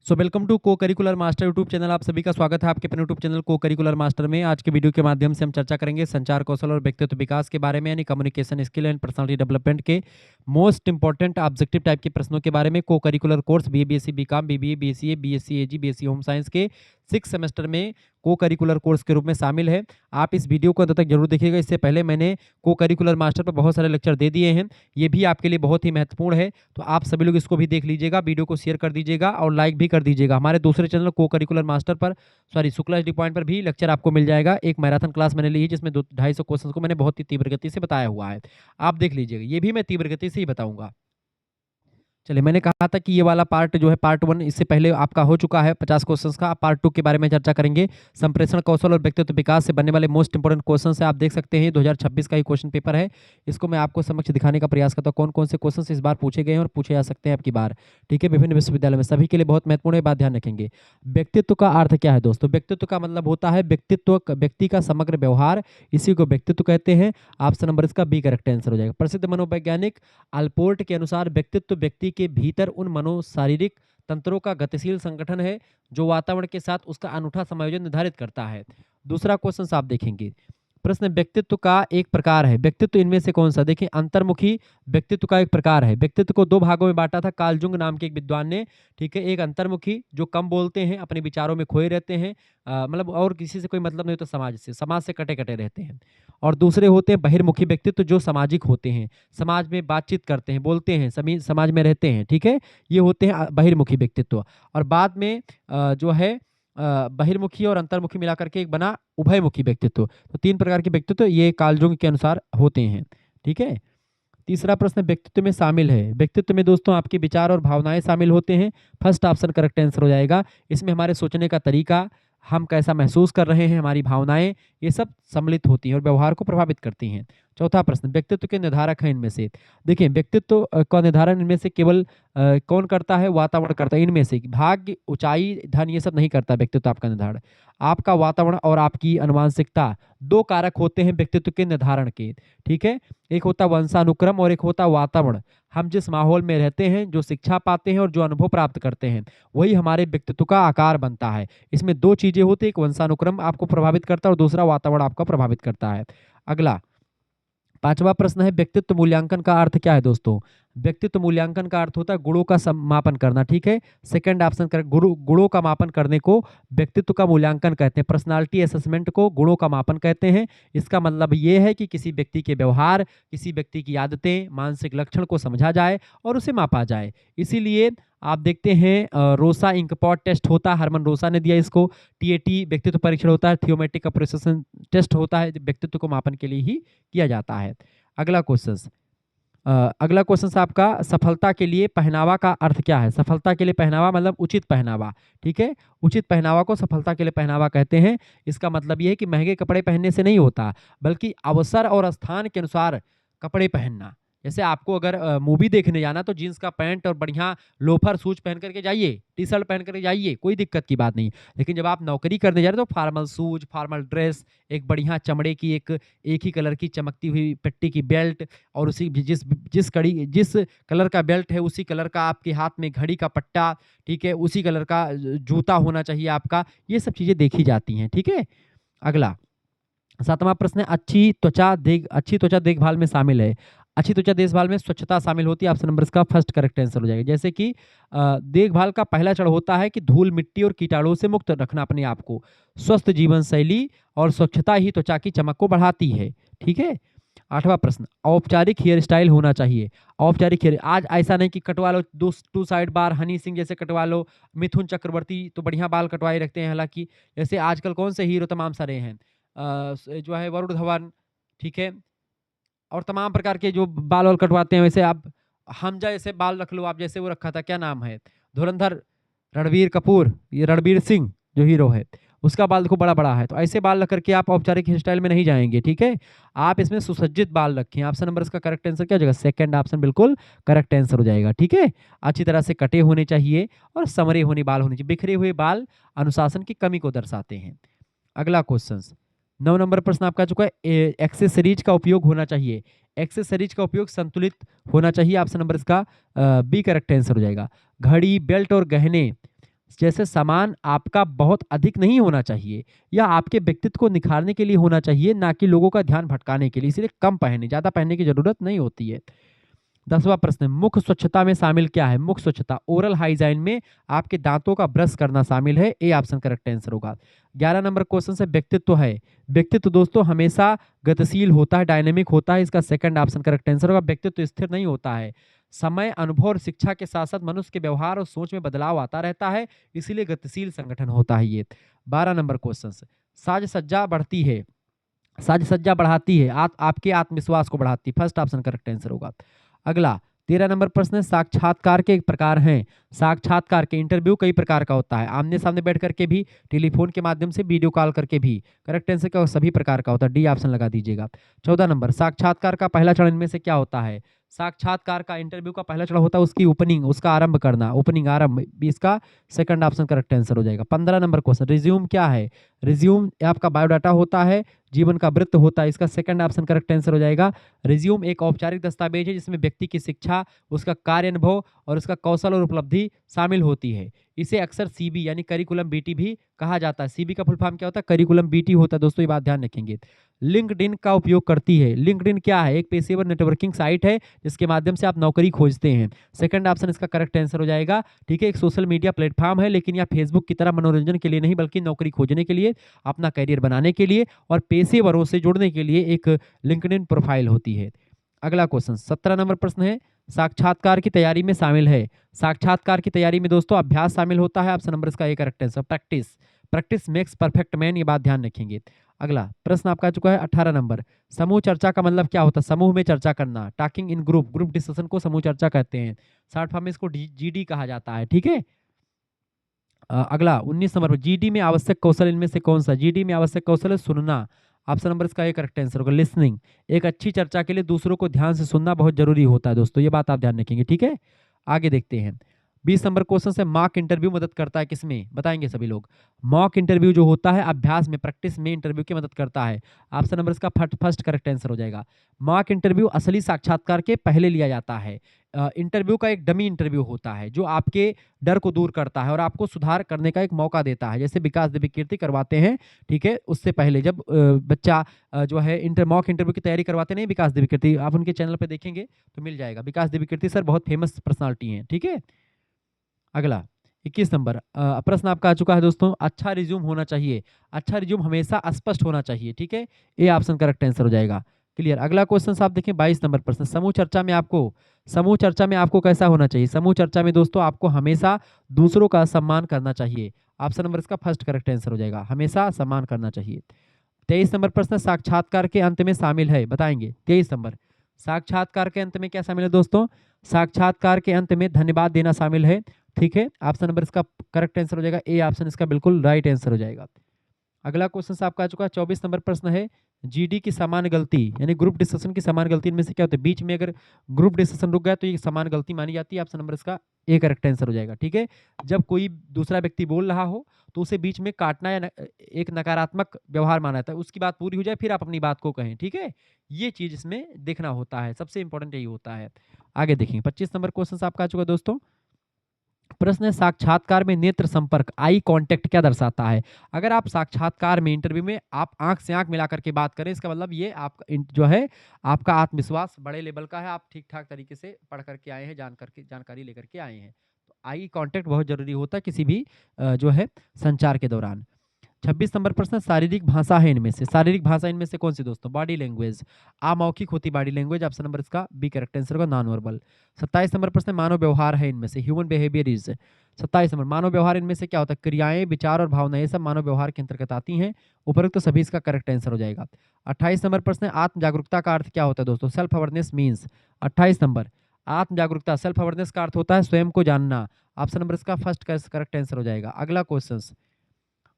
Welcome to को curricular master YouTube channel. आप सभी का स्वागत है आपके अपने यूट्यूब चैनल को करिकुलर मास्टर में। आज के वीडियो के माध्यम से हम चर्चा करेंगे संचार कौशल और व्यक्तित्व विकास के बारे में, यानी communication skill and personality development के मोस्ट इंपॉर्टेंट ऑब्जेक्टिव टाइप के प्रश्नों के बारे में। को curricular course BA BSc BCom BBA BCA BSc AG BSc home science के 6 सेमेस्टर में को करिकुलर कोर्स के रूप में शामिल है। आप इस वीडियो को अंत तक जरूर देखिएगा। इससे पहले मैंने को करिकुलर मास्टर पर बहुत सारे लेक्चर दे दिए हैं, ये भी आपके लिए बहुत ही महत्वपूर्ण है, तो आप सभी लोग इसको भी देख लीजिएगा। वीडियो को शेयर कर दीजिएगा और लाइक भी कर दीजिएगा। हमारे दूसरे चैनल को करिकुलर मास्टर पर शुक्ला एचडी पॉइंट पर भी लेक्चर आपको मिल जाएगा। एक मैराथन क्लास मैंने ली है जिसमें 250 क्वेश्चन को मैंने बहुत ही तीव्र गति से बताया हुआ है, आप देख लीजिएगा। ये भी मैं तीव्र गति से ही बताऊंगा। चलिए, मैंने कहा था कि ये वाला पार्ट जो है पार्ट 1 इससे पहले आपका हो चुका है 50 क्वेश्चंस का। पार्ट 2 के बारे में चर्चा करेंगे। संप्रेषण कौशल और व्यक्तित्व विकास से बनने वाले मोस्ट इंपोर्टेंट क्वेश्चन है, आप देख सकते हैं 2026 का ही क्वेश्चन पेपर है। इसको मैं आपको समक्ष दिखाने का प्रयास करता हूँ कौन कौन से क्वेश्चन इस बार पूछे गए हैं और पूछे जा सकते हैं आपकी बार। ठीक है, विभिन्न विश्वविद्यालय में सभी के लिए बहुत महत्वपूर्ण है, बात ध्यान रखेंगे। व्यक्तित्व का अर्थ क्या है दोस्तों? व्यक्तित्व का मतलब होता है व्यक्ति का समग्र व्यवहार, इसी को व्यक्तित्व कहते हैं। ऑप्शन नंबर इसका बी करेक्ट आंसर हो जाएगा। प्रसिद्ध मनोवैज्ञानिक अल्पोर्ट के अनुसार व्यक्तित्व व्यक्ति के भीतर उन मनोशारीरिक तंत्रों का गतिशील संगठन है जो वातावरण के साथ उसका अनूठा समायोजन निर्धारित करता है। दूसरा क्वेश्चन आप देखेंगे, प्रश्न व्यक्तित्व का एक प्रकार है, व्यक्तित्व इनमें से कौन सा? देखिए, अंतर्मुखी व्यक्तित्व का एक प्रकार है। व्यक्तित्व को 2 भागों में बांटा था कार्ल जुंग नाम के एक विद्वान ने। ठीक है, एक अंतर्मुखी जो कम बोलते हैं, अपने विचारों में खोए रहते हैं, मतलब और किसी से कोई मतलब नहीं होता, समाज से कटे कटे रहते हैं। और दूसरे होते हैं बहिर्मुखी व्यक्तित्व जो सामाजिक होते हैं, समाज में बातचीत करते हैं, बोलते हैं, सभी समाज में रहते हैं। ठीक है, ये होते हैं बहिर्मुखी व्यक्तित्व। और बाद में जो है बहिर्मुखी और अंतर्मुखी मिलाकर के एक बना उभयमुखी व्यक्तित्व। तो 3 प्रकार के व्यक्तित्व ये कार्ल जुंग के अनुसार होते हैं। ठीक है, तीसरा प्रश्न व्यक्तित्व में शामिल है। व्यक्तित्व में दोस्तों आपके विचार और भावनाएं शामिल होते हैं। फर्स्ट ऑप्शन करेक्ट आंसर हो जाएगा। इसमें हमारे सोचने का तरीका, हम कैसा महसूस कर रहे हैं, हमारी भावनाएं, ये सब सम्मिलित होती हैं और व्यवहार को प्रभावित करती हैं। चौथा प्रश्न व्यक्तित्व के निर्धारक हैं इनमें से। देखिए, व्यक्तित्व का निर्धारण इनमें से केवल कौन करता है? वातावरण करता है। इनमें से भाग्य, ऊंचाई, धन, ये सब नहीं करता व्यक्तित्व आपका निर्धारण। आपका वातावरण और आपकी आनुवंशिकता 2 कारक होते हैं व्यक्तित्व के निर्धारण के। ठीक है, एक होता वंशानुक्रम और एक होता वातावरण। हम जिस माहौल में रहते हैं, जो शिक्षा पाते हैं और जो अनुभव प्राप्त करते हैं, वही हमारे व्यक्तित्व का आकार बनता है। इसमें 2 चीजें होती है, एक वंशानुक्रम आपको प्रभावित करता है और दूसरा वातावरण आपका प्रभावित करता है। अगला 5वां प्रश्न है व्यक्तित्व मूल्यांकन का अर्थ क्या है दोस्तों? व्यक्तित्व मूल्यांकन का अर्थ होता है गुणों का मापन करना। ठीक है, सेकंड ऑप्शन करेक्ट। गुणों का मापन करने को व्यक्तित्व का मूल्यांकन कहते हैं। पर्सनालिटी असेसमेंट को गुणों का मापन कहते हैं। इसका मतलब ये है कि किसी व्यक्ति के व्यवहार, किसी व्यक्ति की आदतें, मानसिक लक्षण को समझा जाए और उसे मापा जाए। इसीलिए आप देखते हैं रोसा इंकपॉट टेस्ट होता है, हरमन रोसा ने दिया इसको। TAT व्यक्तित्व परीक्षण होता है, थियोमेट्रिक अप्रिसिएशन टेस्ट होता है, व्यक्तित्व को मापन के लिए ही किया जाता है। अगला क्वेश्चन आपका सफलता के लिए पहनावा का अर्थ क्या है? सफलता के लिए पहनावा मतलब उचित पहनावा। ठीक है, उचित पहनावा को सफलता के लिए पहनावा कहते हैं। इसका मतलब यह है कि महंगे कपड़े पहनने से नहीं होता, बल्कि अवसर और स्थान के अनुसार कपड़े पहनना। जैसे आपको अगर मूवी देखने जाना तो जीन्स का पैंट और बढ़िया लोफर शूज पहन करके जाइए, टी-शर्ट पहन करके जाइए, कोई दिक्कत की बात नहीं। लेकिन जब आप नौकरी करने जा रहे हो तो फॉर्मल शूज, फॉर्मल ड्रेस, एक बढ़िया चमड़े की एक ही कलर की चमकती हुई पट्टी की बेल्ट, और उसी जिस कलर का बेल्ट है उसी कलर का आपके हाथ में घड़ी का पट्टा, ठीक है, उसी कलर का जूता होना चाहिए आपका। ये सब चीजें देखी जाती हैं। ठीक है, अगला 7वां प्रश्न है अच्छी त्वचा देखभाल में शामिल है। अच्छी त्वचा देखभाल में स्वच्छता शामिल होती है। ऑप्शन नंबर इसका फर्स्ट करेक्ट आंसर हो जाएगा। जैसे कि देखभाल का पहला चरण होता है कि धूल, मिट्टी और कीटाणुओं से मुक्त रखना अपने आप को। स्वस्थ जीवन शैली और स्वच्छता ही त्वचा की चमक को बढ़ाती है। ठीक है, 8वां प्रश्न औपचारिक हेयर स्टाइल होना चाहिए। औपचारिक हेयर, आज ऐसा नहीं कि कटवा लो 2 साइड बार, हनी सिंह जैसे कटवा लो, मिथुन चक्रवर्ती तो बढ़िया बाल कटवाए रखते हैं। हालांकि जैसे आजकल कौन से हीरो तमाम सारे हैं, जो है वरुण धवन, ठीक है, और तमाम प्रकार के जो बाल वाल कटवाते हैं, वैसे आप हमजा जैसे बाल रख लो, आप जैसे वो रखा था, क्या नाम है, धुरंधर, रणबीर कपूर, ये रणबीर सिंह जो हीरो है, उसका बाल देखो बड़ा बड़ा है। तो ऐसे बाल रख करके आप औपचारिक हेयर स्टाइल में नहीं जाएंगे। ठीक है, आप इसमें सुसज्जित बाल रखें। ऑप्शन नंबर इसका करेक्ट आंसर क्या हो जाएगा? सेकंड ऑप्शन बिल्कुल करेक्ट आंसर हो जाएगा। ठीक है, अच्छी तरह से कटे होने चाहिए और समरे होने बाल होने चाहिए। बिखरे हुए बाल अनुशासन की कमी को दर्शाते हैं। अगला क्वेश्चन 9 नंबर प्रश्न आपका चुका है एक्सेसरीज का उपयोग होना चाहिए। एक्सेसरीज का उपयोग संतुलित होना चाहिए। ऑप्शन नंबर इसका बी करेक्ट आंसर हो जाएगा। घड़ी, बेल्ट और गहने जैसे सामान आपका बहुत अधिक नहीं होना चाहिए या आपके व्यक्तित्व को निखारने के लिए होना चाहिए, ना कि लोगों का ध्यान भटकाने के लिए। इसलिए कम पहने, ज़्यादा पहनने की जरूरत नहीं होती है। 10वां प्रश्न, मुख स्वच्छता में शामिल क्या है? मुख स्वच्छता, ओरल हाइजाइन में आपके दांतों का ब्रश करना शामिल है। ए ऑप्शन करेक्ट आंसर होगा। 11 नंबर क्वेश्चन से व्यक्तित्व है। व्यक्तित्व दोस्तों हमेशा गतिशील होता है, डायनेमिक होता है। इसका सेकंड ऑप्शन करेक्ट आंसर होगा। व्यक्तित्व स्थिर नहीं होता है। समय, अनुभव और शिक्षा के साथ साथ मनुष्य के व्यवहार और सोच में बदलाव आता रहता है, इसीलिए गतिशील संगठन होता है ये। 12 नंबर क्वेश्चन, साज सज्जा बढ़ती है, साज सज्जा बढ़ाती है, आपके आत्मविश्वास को बढ़ाती है। फर्स्ट ऑप्शन करेक्ट आंसर होगा। अगला 13 नंबर प्रश्न है, साक्षात्कार के प्रकार हैं। साक्षात्कार के, इंटरव्यू कई प्रकार का होता है, आमने सामने बैठ करके भी, टेलीफोन के माध्यम से, वीडियो कॉल करके भी। करेक्ट आंसर क्या होगा? सभी प्रकार का होता है। डी ऑप्शन लगा दीजिएगा। 14 नंबर, साक्षात्कार का पहला चरण इनमें से क्या होता है? साक्षात्कार का, इंटरव्यू का पहला चरण होता है उसकी ओपनिंग, उसका आरंभ करना, ओपनिंग, आरंभ, इसका सेकंड ऑप्शन करेक्ट आंसर हो जाएगा। 15 नंबर क्वेश्चन, रिज्यूम क्या है? रिज्यूम आपका बायोडाटा होता है, जीवन का वृत्त होता है, इसका सेकंड ऑप्शन करेक्ट आंसर हो जाएगा। रिज्यूम एक औपचारिक दस्तावेज है जिसमें व्यक्ति की शिक्षा, उसका कार्य अनुभव और उसका कौशल और उपलब्धि शामिल होती है। इसे अक्सर सीबी यानी करिकुलम बीटी भी कहा जाता है। सीबी का फुल फॉर्म क्या होता है? करिकुलम बीटी होता है दोस्तों, ये बात ध्यान रखेंगे। लिंक्डइन का उपयोग करती है। लिंक्डइन क्या है? एक पेशेवर नेटवर्किंग साइट है जिसके माध्यम से आप नौकरी खोजते हैं। सेकंड ऑप्शन इसका करेक्ट आंसर हो जाएगा। ठीक है, एक सोशल मीडिया प्लेटफॉर्म है, लेकिन यह फेसबुक की तरह मनोरंजन के लिए नहीं बल्कि नौकरी खोजने के लिए, अपना करियर बनाने के लिए और पेशेवरों से जुड़ने के लिए एक लिंक्डइन प्रोफाइल होती है। अगला क्वेश्चन 17 नंबर प्रश्न है, साक्षात्कार की तैयारी में शामिल है। साक्षात्कार की तैयारी में दोस्तों अभ्यास शामिल होता है। ऑप्शन नंबर इसका A correct answer, practice. Practice makes perfect man, ये बात ध्यान रखेंगे। अगला प्रश्न आपका आ चुका है 18 नंबर, समूह चर्चा का मतलब क्या होता है? समूह में चर्चा करना, talking in group, group discussion को समूह चर्चा कहते हैं। शॉर्ट फॉर्म में इसको जीडी कहा जाता है। ठीक है। अगला 19 नंबर पर, जीडी में आवश्यक कौशल इनमें से कौन सा? जीडी में आवश्यक कौशल है सुनना। ऑप्शन नंबर इसका एक करेक्ट आंसर होगा, लिसनिंग। एक अच्छी चर्चा के लिए दूसरों को ध्यान से सुनना बहुत जरूरी होता है दोस्तों, ये बात आप ध्यान रखेंगे। ठीक है, आगे देखते हैं। 20 नंबर क्वेश्चन से, मॉक इंटरव्यू मदद करता है किसमें? बताएंगे सभी लोग। मॉक इंटरव्यू जो होता है अभ्यास में, प्रैक्टिस में इंटरव्यू की मदद करता है। ऑप्शन नंबर इसका फर्स्ट करेक्ट आंसर हो जाएगा। मॉक इंटरव्यू असली साक्षात्कार के पहले लिया जाता है। इंटरव्यू का एक डमी इंटरव्यू होता है जो आपके डर को दूर करता है और आपको सुधार करने का एक मौका देता है, जैसे विकास दिव्य कीर्ति करवाते हैं। ठीक है, उससे पहले जब बच्चा जो है मॉक इंटरव्यू की तैयारी करवाते नहीं विकास दिव्य कीर्ति, आप उनके चैनल पे देखेंगे तो मिल जाएगा। विकास दिव्य कीर्ति सर बहुत फेमस पर्सनालिटी हैं। ठीक है, अगला 21 नंबर प्रश्न आपका आ चुका है दोस्तों, अच्छा रिज्यूम होना चाहिए। अच्छा रिज्यूम हमेशा स्पष्ट होना चाहिए। ठीक है, ए ऑप्शन करेक्ट आंसर हो जाएगा। क्लियर। अगला क्वेश्चन आप देखें 22 नंबर प्रश्न, समूह चर्चा में आपको कैसा होना चाहिए? समूह चर्चा में दोस्तों आपको हमेशा दूसरों का सम्मान करना चाहिए। ऑप्शन नंबर इसका फर्स्ट करेक्ट आंसर हो जाएगा, हमेशा सम्मान करना चाहिए। 23 नंबर प्रश्न, साक्षात्कार के अंत में शामिल है, बताएंगे। 23 नंबर, साक्षात्कार के अंत में क्या शामिल है दोस्तों? साक्षात्कार के अंत में धन्यवाद देना शामिल है। ठीक है, ऑप्शन नंबर इसका करेक्ट आंसर हो जाएगा, ए ऑप्शन इसका बिल्कुल राइट आंसर हो जाएगा। अगला क्वेश्चन आपका आ चुका है 24 नंबर प्रश्न है, जीडी की सामान्य गलती यानी ग्रुप डिस्कशन की सामान्य गलती इनमें से क्या होती है? बीच में अगर ग्रुप डिस्कशन रुक गया तो ये सामान्य गलती मानी जाती है। ऑप्शन नंबर इसका ए करेक्ट आंसर हो जाएगा। ठीक है, जब कोई दूसरा व्यक्ति बोल रहा हो तो उसे बीच में काटना या एक नकारात्मक व्यवहार माना जाता है, उसकी बात पूरी हो जाए फिर आप अपनी बात को कहें। ठीक है, ये चीज इसमें देखना होता है, सबसे इंपॉर्टेंट यही होता है। आगे देखेंगे 25 नंबर क्वेश्चन आपका आ चुका है दोस्तों। प्रश्न है, साक्षात्कार में नेत्र संपर्क, आई कांटेक्ट क्या दर्शाता है? अगर आप साक्षात्कार में, इंटरव्यू में आप आंख से आंख मिला करके बात करें, इसका मतलब ये आपका जो है आपका आत्मविश्वास बड़े लेवल का है, आप ठीक ठाक तरीके से पढ़ करके आए हैं, जानकारी लेकर के आए हैं। तो आई कांटेक्ट बहुत जरूरी होता है किसी भी जो है संचार के दौरान। 26 नंबर प्रश्न, शारीरिक भाषा है इनमें से, शारीरिक भाषा इनमें से कौन सी दोस्तों? बॉडी लैंग्वेज, अमौखिक होती बॉडी लैंग्वेज। ऑप्शन नंबर इसका बी करेक्ट आंसर होगा, नॉन वर्बल। 27 नंबर प्रश्न, मानव व्यवहार है इनमें से, ह्यूमन बिहेवियर इज। 27 नंबर, मानव व्यवहार इनमें से क्या होता है? क्रियाएं, विचार और भावनाएं, ये सब मानव व्यवहार के अंतर्गत आती हैं। उपरोक्त तो सभी इसका करेक्ट आंसर हो जाएगा। 28 नंबर प्रश्न, आत्म जागरूकता का अर्थ क्या होता है दोस्तों? Self awareness means. 28 नंबर, आत्म जागरूकता, सेल्फ अवेयरनेस का अर्थ होता है स्वयं को जानना। ऑप्शन नंबर इसका फर्स्ट करेक्ट आंसर हो जाएगा। अगला क्वेश्चन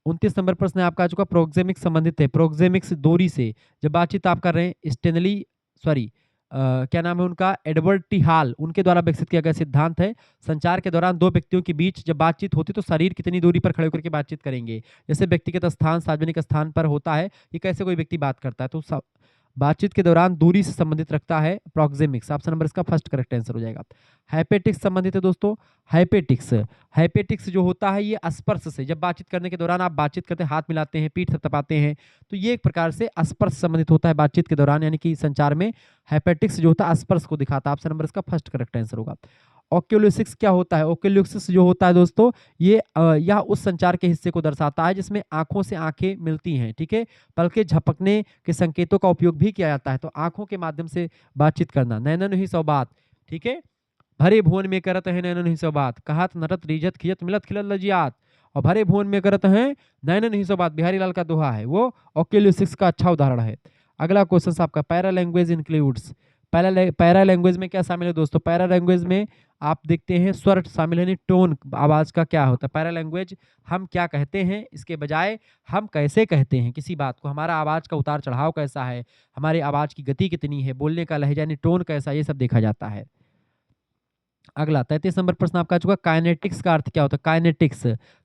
29 नंबर प्रश्न है आपका आ चुका, प्रोक्सेमिक्स संबंधित है। प्रोक्सेमिक्स दूरी से जब बातचीत आप कर रहे हैं, स्टेनली सॉरी क्या नाम है उनका, एडवर्ड टी हॉल, उनके द्वारा विकसित किया गया सिद्धांत है। संचार के दौरान दो व्यक्तियों के बीच जब बातचीत होती है तो शरीर कितनी दूरी पर खड़े होकर के बातचीत करेंगे? जैसे व्यक्तिगत स्थान, सार्वजनिक स्थान पर होता है, ये कैसे कोई व्यक्ति बात करता है तो बातचीत के दौरान दूरी से संबंधित रखता है, प्रॉक्सिमिक्स। ऑप्शन नंबर इसका फर्स्ट करेक्ट आंसर हो जाएगा। हाइपेटिक्स संबंधित है दोस्तों, हाइपेटिक्स। हाइपेटिक्स जो होता है ये स्पर्श से, जब बातचीत करने के दौरान आप बातचीत करते हैं, हाथ मिलाते हैं, पीठ थपथपाते हैं, तो ये एक प्रकार से स्पर्श संबंधित होता है बातचीत के दौरान, यानी कि संचार में हाइपेटिक्स जो होता है स्पर्श को दिखाता है। ऑप्शन नंबर इसका फर्स्ट करेक्ट आंसर होगा। ओक्यूलोसिक्स क्या होता है? ओक्यूलोसिक्स जो होता है दोस्तों, ये यह उस संचार के हिस्से को दर्शाता है जिसमें आंखों से आंखें मिलती हैं, ठीक है, बल्कि झपकने के संकेतों का उपयोग भी किया जाता है। तो आंखों के माध्यम से बातचीत करना, नैनन ही सौ बात, ठीक है, भरे भुवन में करत है नैनन ही सौ बात, कहत नरत रीझत खिजत मिलत खिलत लजियात, और भरे भुवन में करत हैं नैनन ही सौ बात, बिहारी लाल का दोहा है, वो ओक्यूलोसिक्स का अच्छा उदाहरण है। अगला क्वेश्चन आपका, para language includes. Para language में क्या शामिल है दोस्तों? पैरा लैंग्वेज में आप देखते हैं स्वर शामिल है, नहीं टोन, आवाज का क्या होता है। पैरा लैंग्वेज हम क्या कहते हैं इसके बजाय हम कैसे कहते हैं किसी बात को, हमारा आवाज का उतार चढ़ाव कैसा है, हमारी आवाज की गति कितनी है, बोलने का लहजा यानी टोन कैसा, ये सब देखा जाता है। अगला 33 नंबर प्रश्न आपका आ चुका, काइनेटिक्स का अर्थ क्या होता है? काइनेटिक्स,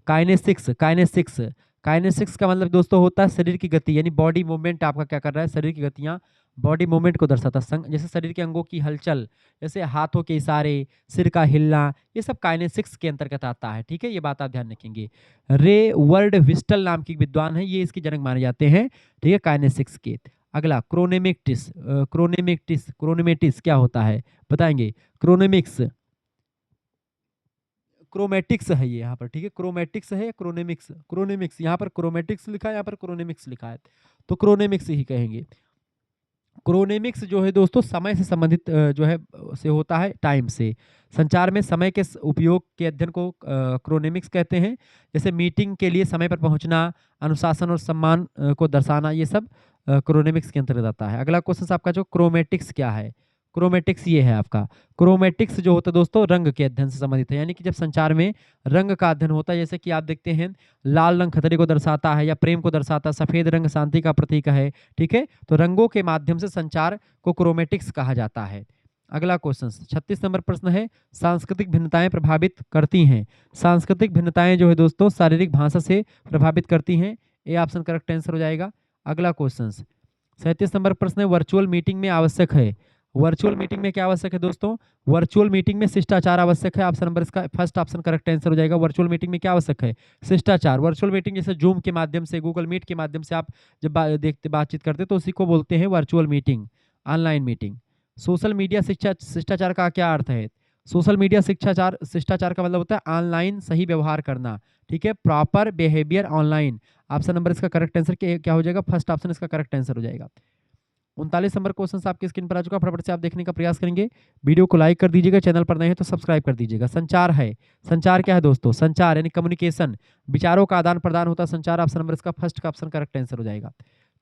काइनेसिक्स, काइनेसिक्स, काइनेसिक्स का मतलब दोस्तों होता है शरीर की गति, यानी बॉडी मूवमेंट आपका क्या कर रहा है, शरीर की गतियां बॉडी मूवमेंट को दर्शाता है। जैसे शरीर के अंगों की हलचल, जैसे हाथों के इशारे, सिर का हिलना, ये सब काइनेसिक्स के अंतर्गत आता है, ठीक है, ये बात आप ध्यान रखेंगे। रे वर्ड विस्टल नाम की विद्वान है, ये इसके जनक माने जाते हैं, ठीक है, काइनेसिक्स के। अगला क्रोनेमेटिस, क्रोनेमेटिस, क्रोनेमेटिस क्या होता है बताएंगे? क्रोनेमिक्स, क्रोमेटिक्स है ये यहाँ पर, ठीक है, क्रोमेटिक्स है, क्रोनेमिक्स, क्रोनेमिक्स, यहाँ पर क्रोमेटिक्स लिखा है, यहाँ पर क्रोनेमिक्स लिखा है, तो क्रोनेमिक्स ही कहेंगे। क्रोनेमिक्स जो है दोस्तों समय से संबंधित जो है से होता है, टाइम से। संचार में समय के उपयोग के अध्ययन को क्रोनेमिक्स कहते हैं। जैसे मीटिंग के लिए समय पर पहुंचना, अनुशासन और सम्मान को दर्शाना, ये सब क्रोनेमिक्स के अंतर्गत आता है। अगला क्वेश्चन आपका जो क्रोमेटिक्स क्या है? क्रोमेटिक्स ये है आपका, क्रोमेटिक्स जो होता है दोस्तों रंग के अध्ययन से संबंधित है, यानी कि जब संचार में रंग का अध्ययन होता है, जैसे कि आप देखते हैं लाल रंग खतरे को दर्शाता है या प्रेम को दर्शाता है, सफेद रंग शांति का प्रतीक है, ठीक है, तो रंगों के माध्यम से संचार को क्रोमेटिक्स कहा जाता है। अगला क्वेश्चन 36 नंबर प्रश्न है, सांस्कृतिक भिन्नताएं प्रभावित करती हैं। सांस्कृतिक भिन्नताएं जो है दोस्तों शारीरिक भाषा से प्रभावित करती हैं, ये ऑप्शन करेक्ट आंसर हो जाएगा। अगला क्वेश्चन 37 नंबर प्रश्न है, वर्चुअल मीटिंग में आवश्यक है। वर्चुअल मीटिंग में क्या आवश्यक है दोस्तों? वर्चुअल मीटिंग में शिष्टाचार आवश्यक है। ऑप्शन नंबर इसका फर्स्ट ऑप्शन करेक्ट आंसर हो जाएगा। वर्चुअल मीटिंग में क्या आवश्यक है? शिष्टाचार। वर्चुअल मीटिंग जैसे जूम के माध्यम से, गूगल मीट के माध्यम से आप जब देखते बातचीत करते तो उसी को बोलते हैं virtual meeting, online meeting. Social media शिष्टाचार का क्या अर्थ है? सोशल मीडिया शिष्टाचार का मतलब होता है ऑनलाइन सही व्यवहार करना, ठीक है, proper behaviour online. Option number इसका करेक्ट आंसर क्या हो जाएगा? फर्स्ट ऑप्शन इसका करेक्ट आंसर हो जाएगा। 39 नंबर क्वेश्चन आपकी स्क्रीन पर आ चुका, फटाफट से आप देखने का प्रयास करेंगे। वीडियो को लाइक कर दीजिएगा, चैनल पर नए हैं तो सब्सक्राइब कर दीजिएगा। संचार है, संचार क्या है दोस्तों? संचार यानी कम्युनिकेशन, विचारों का आदान प्रदान होता है संचार। ऑप्शन नंबर इसका फर्स्ट का ऑप्शन करेक्ट आंसर हो जाएगा।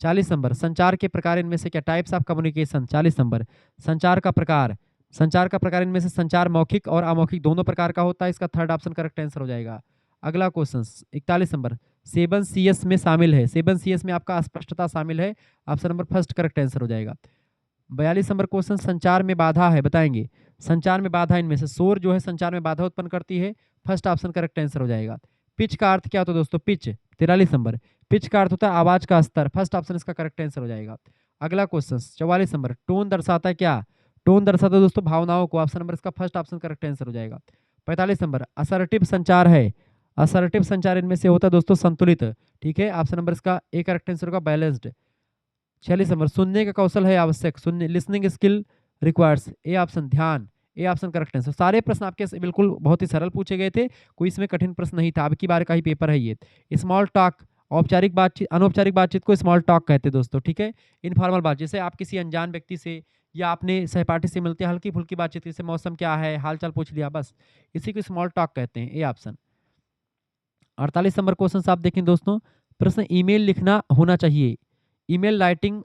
40 नंबर, संचार के प्रकार इनमें से क्या? Types of communication. 40 नंबर, संचार का प्रकार, संचार का प्रकार इनमें से संचार मौखिक और अमौखिक दोनों प्रकार का होता है, इसका थर्ड ऑप्शन करेक्ट आंसर हो जाएगा। अगला क्वेश्चन 41 नंबर, 7CS में शामिल है। 7CS में आपका अस्पष्टता शामिल है, option number first correct answer हो जाएगा। 42 नंबर क्वेश्चन, संचार में बाधा है, बताएंगे? संचार में बाधा इनमें से शोर जो है संचार में बाधा उत्पन्न करती है, फर्स्ट ऑप्शन करेक्ट आंसर हो जाएगा। पिच का अर्थ क्या होता है दोस्तों? पिच, 43 नंबर, पिच का अर्थ होता है आवाज का स्तर, फर्स्ट ऑप्शन इसका करेक्ट आंसर हो जाएगा। अगला क्वेश्चन 44 नंबर, टोन दर्शाता है क्या? टोन दर्शाता है दोस्तों भावनाओं को, ऑप्शन नंबर इसका फर्स्ट ऑप्शन करेक्ट आंसर हो जाएगा। 45 नंबर, असर्टिव संचार है। असर्टिव संचार इनमें से होता है दोस्तों संतुलित, ठीक है, ऑप्शन नंबर इसका ए करेक्ट आंसर होगा, बैलेंस्ड। 46 नंबर, सुनने का कौशल है आवश्यक, सुनने, listening skill requires, A option ध्यान, ए ऑप्शन करेक्ट आंसर। सारे प्रश्न आपके बिल्कुल बहुत ही सरल पूछे गए थे, कोई इसमें कठिन प्रश्न नहीं था, अब की बार का ही पेपर है ये। स्मॉल टॉक, औपचारिक बातचीत, अनौपचारिक बातचीत को स्मॉल टॉक कहते हैं दोस्तों, ठीक है। इनफॉर्मल बात, जैसे आप किसी अनजान व्यक्ति से या अपने सहपाठी से मिलते हैं, हल्की फुल्की बातचीत, जैसे मौसम क्या है, हालचाल पूछ लिया, बस इसी को स्मॉल टॉक कहते हैं, ए ऑप्शन। 48 नंबर क्वेश्चन आप देखें दोस्तों, प्रश्न ईमेल लिखना होना चाहिए, email writing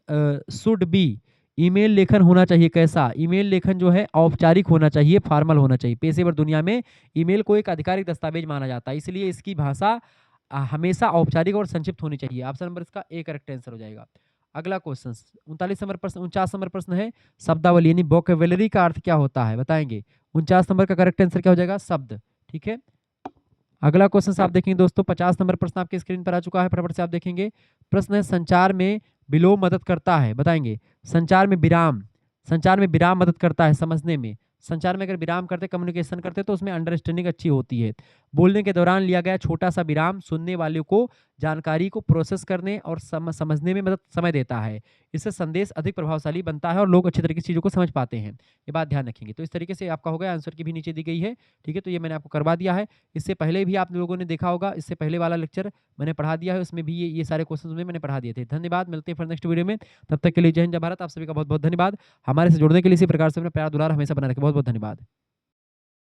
should be, email लेखन होना चाहिए कैसा? ईमेल लेखन जो है औपचारिक होना चाहिए, फॉर्मल होना चाहिए। पेशेवर दुनिया में ईमेल को एक आधिकारिक दस्तावेज माना जाता है, इसलिए इसकी भाषा हमेशा औपचारिक और संक्षिप्त होनी चाहिए। ऑप्शन नंबर इसका ए करेक्ट आंसर हो जाएगा। अगला क्वेश्चन 39 नंबर प्रश्न, 49 नंबर प्रश्न है, शब्दावली यानी वोकेबुलरी का अर्थ क्या होता है, बताएंगे? 49 नंबर का करेक्ट आंसर क्या हो जाएगा? शब्द, ठीक है। अगला क्वेश्चन आप देखेंगे दोस्तों, 50 नंबर प्रश्न आपके स्क्रीन पर आ चुका है, फटाफट से आप देखेंगे। प्रश्न है, संचार में विलोम मदद करता है, बताएंगे। संचार में विराम मदद करता है समझने में। संचार में अगर विराम करते, कम्युनिकेशन करते तो उसमें अंडरस्टैंडिंग अच्छी होती है। बोलने के दौरान लिया गया छोटा सा विराम सुनने वाले को जानकारी को प्रोसेस करने और समझने में मदद समय देता है। इससे संदेश अधिक प्रभावशाली बनता है और लोग अच्छी तरीके से चीज़ों को समझ पाते हैं। ये बात ध्यान रखेंगे। तो इस तरीके से आपका हो गया, आंसर की भी नीचे दी गई है। ठीक है, तो ये मैंने आपको करवा दिया है। इससे पहले भी आप लोगों ने देखा होगा, इससे पहले वाला लेक्चर मैंने पढ़ा दिया है, उसमें भी ये सारे क्वेश्चन में मैंने पढ़ा दिए थे। धन्यवाद, मिलते हैं फिर नेक्स्ट वीडियो में। तब तक के लिए जय हिंद जय भारत। आप सभी का बहुत बहुत धन्यवाद। हमारे से जुड़ने के लिए इसी प्रकार से अपना प्यार दुलार हमेशा बना रखें। बहुत बहुत धन्यवाद।